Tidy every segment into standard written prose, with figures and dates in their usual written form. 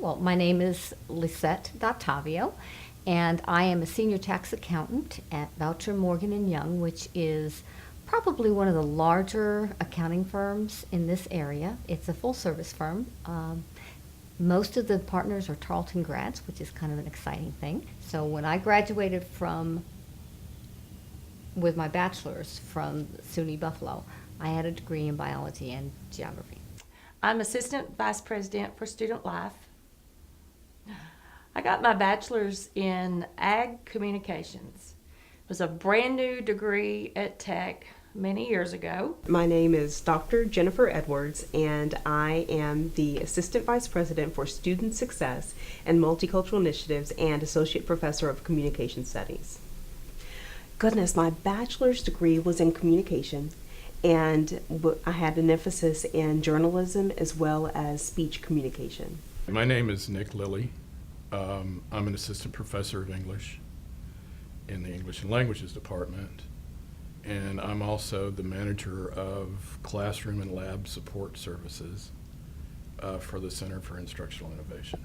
Well, my name is Lisette Dottavio, and I am a senior tax accountant at Boucher Morgan and Young, which is probably one of the larger accounting firms in this area. It's a full-service firm. Most of the partners are Tarleton grads, which is kind of an exciting thing. So when I graduated with my bachelor's from SUNY Buffalo, I had a degree in biology and geography. I'm Assistant Vice President for Student Life. I got my bachelor's in Ag Communications. It was a brand new degree at Tech many years ago. My name is Dr. Jennifer Edwards, and I am the Assistant Vice President for Student Success and Multicultural Initiatives and Associate Professor of Communication Studies. Goodness, my bachelor's degree was in communication, and I had an emphasis in journalism as well as speech communication. My name is Nick Lilly. I'm an assistant professor of English in the English and Languages department, and I'm also the manager of classroom and lab support services for the Center for Instructional Innovation.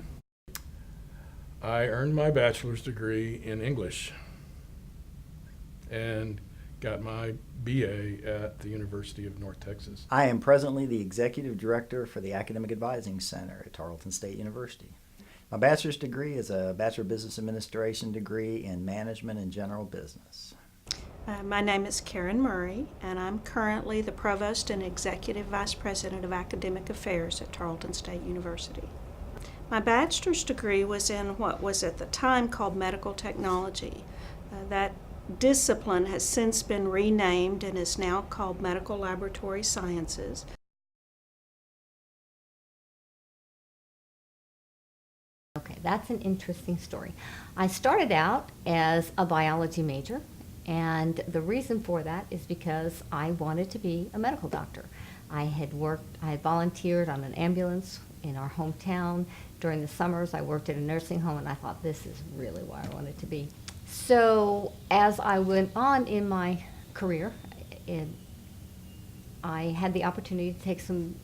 I earned my bachelor's degree in English and got my BA at the University of North Texas. I am presently the Executive Director for the Academic Advising Center at Tarleton State University. My bachelor's degree is a Bachelor of Business Administration degree in Management and General Business. My name is Karen Murray, and I'm currently the Provost and Executive Vice President of Academic Affairs at Tarleton State University. My bachelor's degree was in what was at the time called medical technology. That discipline has since been renamed and is now called medical laboratory sciences. Okay, that's an interesting story. I started out as a biology major, and the reason for that is because I wanted to be a medical doctor. I had volunteered on an ambulance in our hometown. During the summers, I worked at a nursing home, and I thought, this is really where I wanted to be. So as I went on in my career, I had the opportunity to take some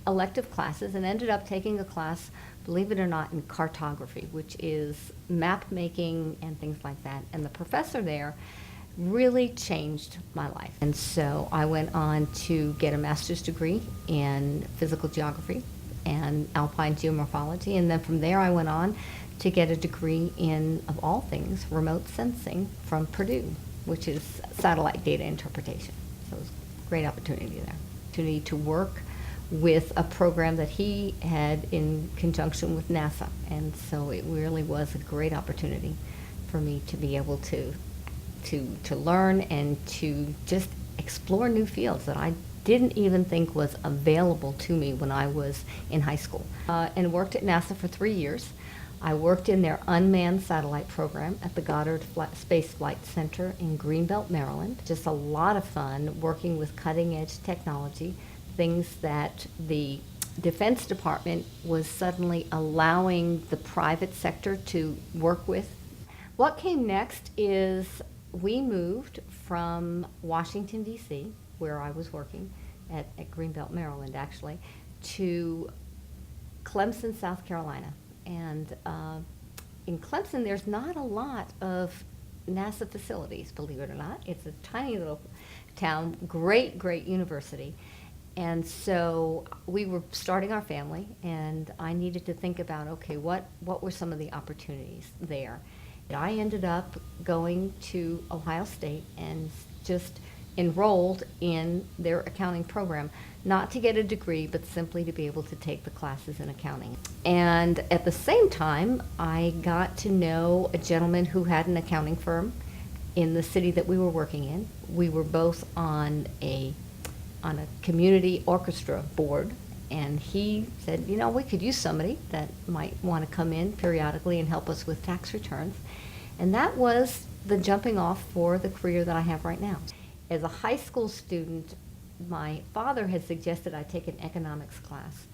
elective classes and ended up taking a class, believe it or not, in cartography, which is map making and things like that. And the professor there really changed my life. And so I went on to get a master's degree in physical geography and alpine geomorphology. And then from there I went on to get a degree in, of all things, remote sensing from Purdue, which is satellite data interpretation. So it was a great opportunity there. Opportunity to work with a program that he had in conjunction with NASA. And so it really was a great opportunity for me to be able to learn and to just explore new fields that I didn't even think was available to me when I was in high school. And worked at NASA for 3 years. I worked in their unmanned satellite program at the Goddard Space Flight Center in Greenbelt, Maryland. Just a lot of fun working with cutting-edge technology, things that the Defense Department was suddenly allowing the private sector to work with. What came next is we moved from Washington, D.C., where I was working at Greenbelt, Maryland, actually, to Clemson, South Carolina. And in Clemson, there's not a lot of NASA facilities, believe it or not. It's a tiny little town, great university. And so we were starting our family, and I needed to think about, okay, what were some of the opportunities there? And I ended up going to Ohio State and just enrolled in their accounting program, not to get a degree, but simply to be able to take the classes in accounting. And at the same time, I got to know a gentleman who had an accounting firm in the city that we were working in. We were both on a community orchestra board, and he said, you know, we could use somebody that might want to come in periodically and help us with tax returns. And that was the jumping off for the career that I have right now. As a high school student, my father had suggested I take an economics class,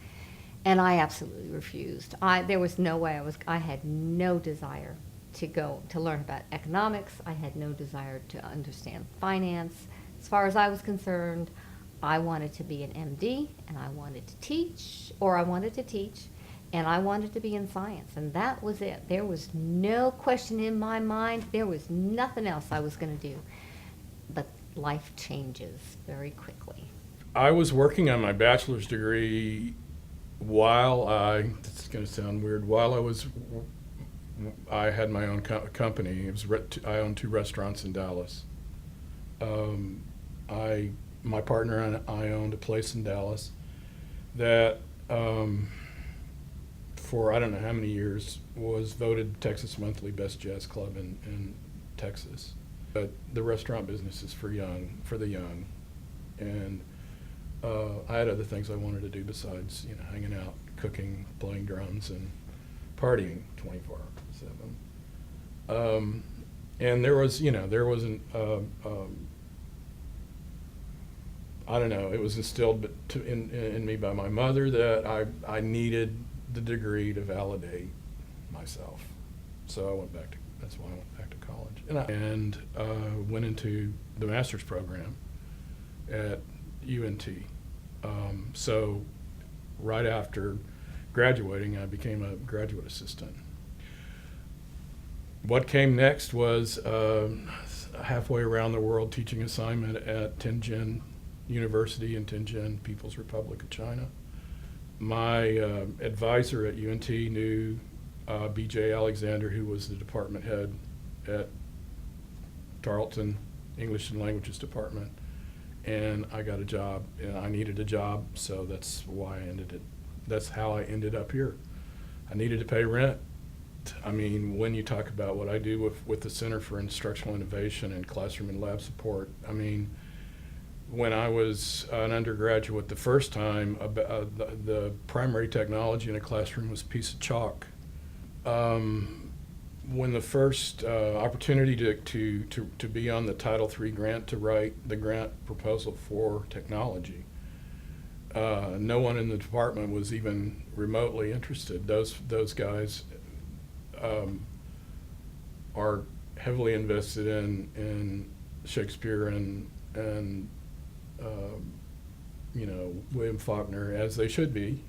and I absolutely refused. There was no way I had no desire to learn about economics. I had no desire to understand finance. As far as I was concerned, I wanted to be an MD, and I wanted to teach, and I wanted to be in science, and that was it. There was no question in my mind. There was nothing else I was going to do. But life changes very quickly. I was working on my bachelor's degree this is going to sound weird, I had my own company. I owned 2 restaurants in Dallas. My partner and I owned a place in Dallas that for I don't know how many years was voted Texas Monthly Best Jazz Club in Texas. But the restaurant business is for the young, and I had other things I wanted to do besides hanging out, cooking, playing drums, and partying 24/7. And there wasn't I don't know, it was instilled in me by my mother that I needed the degree to validate myself. So that's why I went back to college. And went into the master's program at UNT. So right after graduating, I became a graduate assistant. What came next was a halfway around the world teaching assignment at Tianjin University in Tianjin, People's Republic of China. My advisor at UNT knew B.J. Alexander, who was the department head at Tarleton English and Languages Department, and I got a job, and I needed a job, so that's why that's how I ended up here. I needed to pay rent. I mean, when you talk about what I do with the Center for Instructional Innovation and Classroom and Lab Support, I mean, when I was an undergraduate the first time, the primary technology in a classroom was a piece of chalk. When the first opportunity to be on the Title III grant to write the grant proposal for technology, no one in the department was even remotely interested. Those guys are heavily invested in Shakespeare and William Faulkner, as they should be.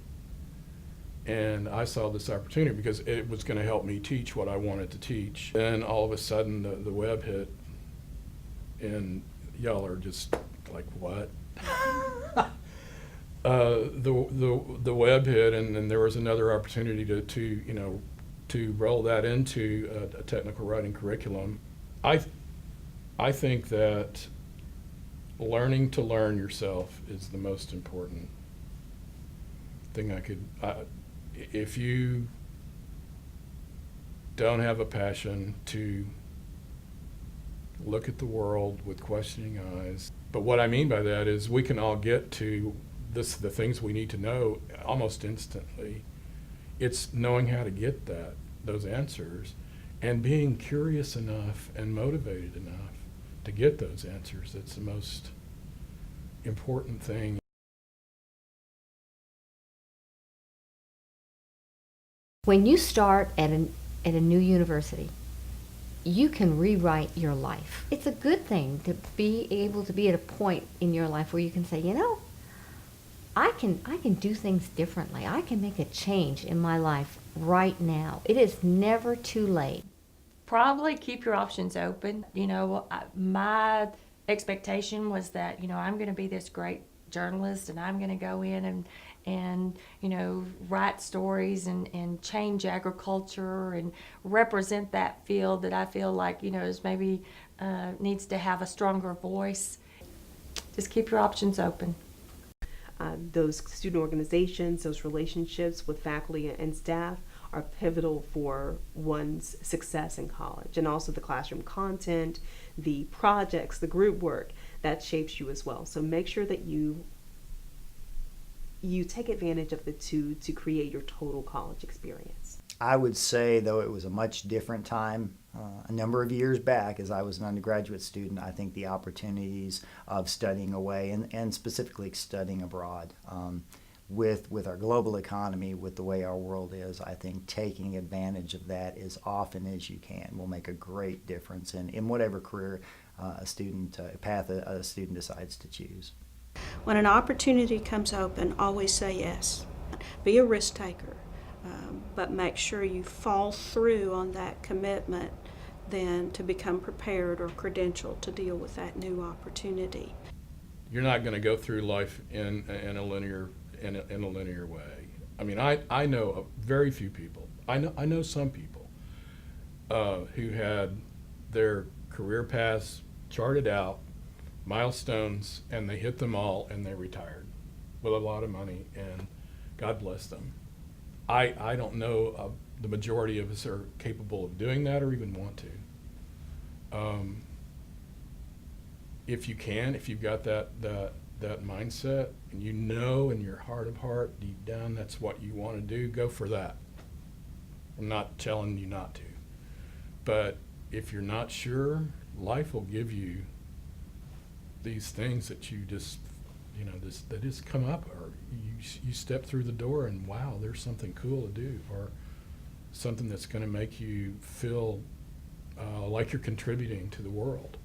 And I saw this opportunity because it was going to help me teach what I wanted to teach. Then all of a sudden the web hit, and y'all are just like, what? The web hit, and then there was another opportunity to roll that into a technical writing curriculum. I think that learning to learn yourself is the most important thing if you don't have a passion to look at the world with questioning eyes. But what I mean by that is we can all get to the things we need to know almost instantly. It's knowing how to get those answers and being curious enough and motivated enough to get those answers. That's the most important thing. When you start at a new university, you can rewrite your life. It's a good thing to be able to be at a point in your life where you can say, I can do things differently. I can make a change in my life right now. It is never too late. Probably keep your options open. My expectation was that, I'm going to be this great journalist, and I'm going to go in and write stories and change agriculture and represent that field that I feel like, is maybe needs to have a stronger voice. Just keep your options open. Those student organizations, those relationships with faculty and staff are pivotal for one's success in college, and also the classroom content, the projects, the group work that shapes you as well. So make sure that you take advantage of the two to create your total college experience. I would say, though, it was a much different time a number of years back as I was an undergraduate student. I think the opportunities of studying away and specifically studying abroad with our global economy, with the way our world is, I think taking advantage of that as often as you can will make a great difference in whatever career path a student decides to choose. When an opportunity comes open, always say yes. Be a risk taker. but make sure you fall through on that commitment than to become prepared or credentialed to deal with that new opportunity. You're not going to go through life in a linear way. I mean, I know of very few people. I know some people who had their career paths charted out, milestones, and they hit them all, and they retired with a lot of money, and God bless them. I don't know the majority of us are capable of doing that or even want to. If you can, if you've got that mindset, and you know in your heart of heart, deep down, that's what you want to do, go for that. I'm not telling you not to. But if you're not sure, life will give you these things that you just, that just come up, or you step through the door and wow, there's something cool to do, or something that's going to make you feel like you're contributing to the world.